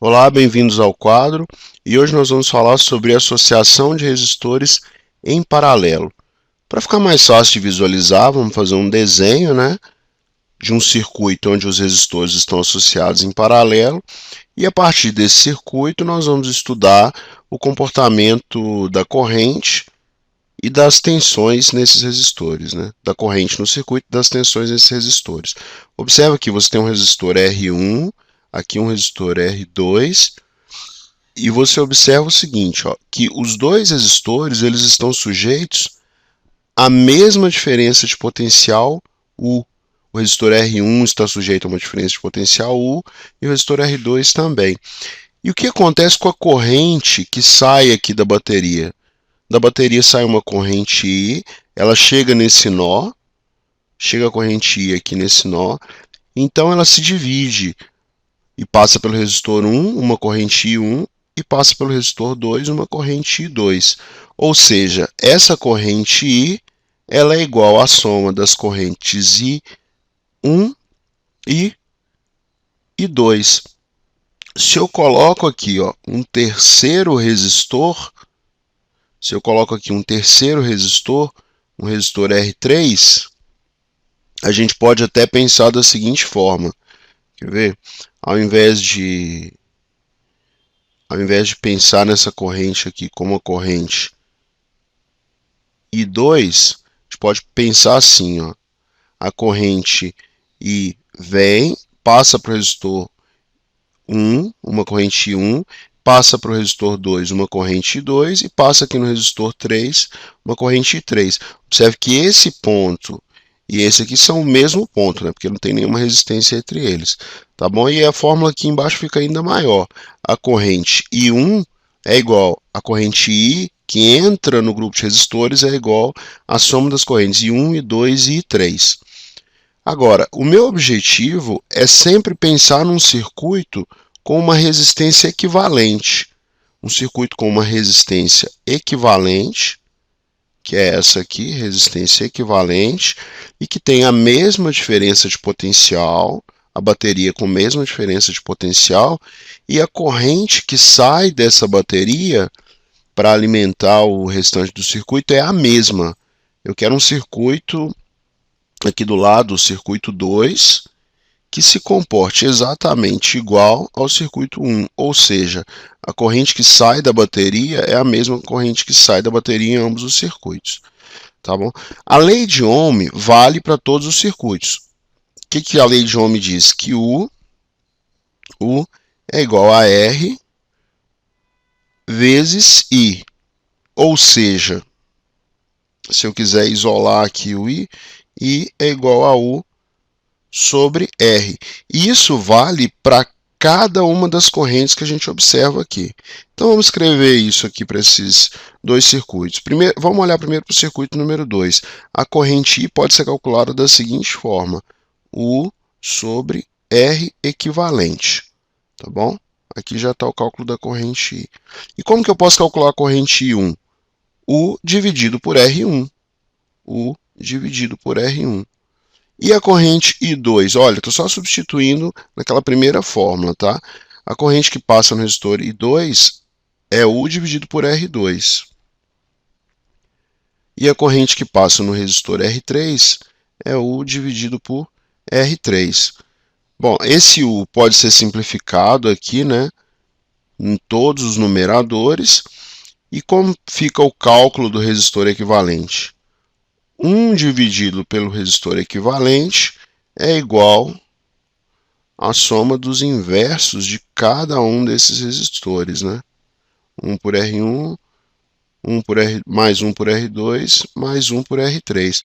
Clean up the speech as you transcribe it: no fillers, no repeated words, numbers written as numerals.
Olá, bem-vindos ao quadro, e hoje nós vamos falar sobre associação de resistores em paralelo. Para ficar mais fácil de visualizar, vamos fazer um desenho, de um circuito onde os resistores estão associados em paralelo, e a partir desse circuito nós vamos estudar o comportamento da corrente e das tensões nesses resistores, da corrente no circuito e das tensões nesses resistores. Observa que você tem um resistor R1, aqui um resistor R2, e você observa o seguinte, que os dois resistores eles estão sujeitos à mesma diferença de potencial U. O resistor R1 está sujeito a uma diferença de potencial U e o resistor R2 também. E o que acontece com a corrente que sai aqui da bateria? Da bateria sai uma corrente I, ela chega nesse nó, chega a corrente I aqui nesse nó, então ela se divide e passa pelo resistor 1, uma corrente I1, e passa pelo resistor 2, uma corrente I2. Ou seja, essa corrente I ela é igual à soma das correntes I1 e I2. Se eu coloco aqui um terceiro resistor, um resistor R3, a gente pode até pensar da seguinte forma. Quer ver? Ao invés de pensar nessa corrente aqui como a corrente I2, a gente pode pensar assim, a corrente I vem, passa para o resistor 1, uma corrente I1, passa para o resistor 2, uma corrente I2, e passa aqui no resistor 3, uma corrente I3. Observe que esse ponto e esse aqui são o mesmo ponto, porque não tem nenhuma resistência entre eles. Tá bom? E a fórmula aqui embaixo fica ainda maior. A corrente I1 é igual a corrente I, que entra no grupo de resistores, é igual à soma das correntes I1, I2 e I3. Agora, o meu objetivo é sempre pensar num circuito com uma resistência equivalente. Um circuito com uma resistência equivalente, que é essa aqui, resistência equivalente, e que tem a mesma diferença de potencial, a bateria com a mesma diferença de potencial, e a corrente que sai dessa bateria para alimentar o restante do circuito é a mesma. Eu quero um circuito, aqui do lado, o circuito 2, que se comporte exatamente igual ao circuito 1, ou seja, a corrente que sai da bateria é a mesma corrente que sai da bateria em ambos os circuitos. Tá bom? A lei de Ohm vale para todos os circuitos. O que a lei de Ohm diz? Que U é igual a R vezes I. Ou seja, se eu quiser isolar aqui o I é igual a U sobre R. Isso vale para cada uma das correntes que a gente observa aqui. Então, vamos escrever isso aqui para esses dois circuitos. Primeiro, vamos olhar primeiro para o circuito número 2. A corrente I pode ser calculada da seguinte forma. U sobre R equivalente. Tá bom? Aqui já está o cálculo da corrente I. E como que eu posso calcular a corrente I1? U dividido por R1. U dividido por R1. E a corrente I2? Olha, estou só substituindo naquela primeira fórmula, tá? A corrente que passa no resistor I2 é U dividido por R2. E a corrente que passa no resistor R3 é U dividido por R3. Bom, esse U pode ser simplificado aqui, em todos os numeradores. E como fica o cálculo do resistor equivalente? 1 dividido pelo resistor equivalente é igual à soma dos inversos de cada um desses resistores, 1 por R1, mais 1 por R2, mais 1 por R3.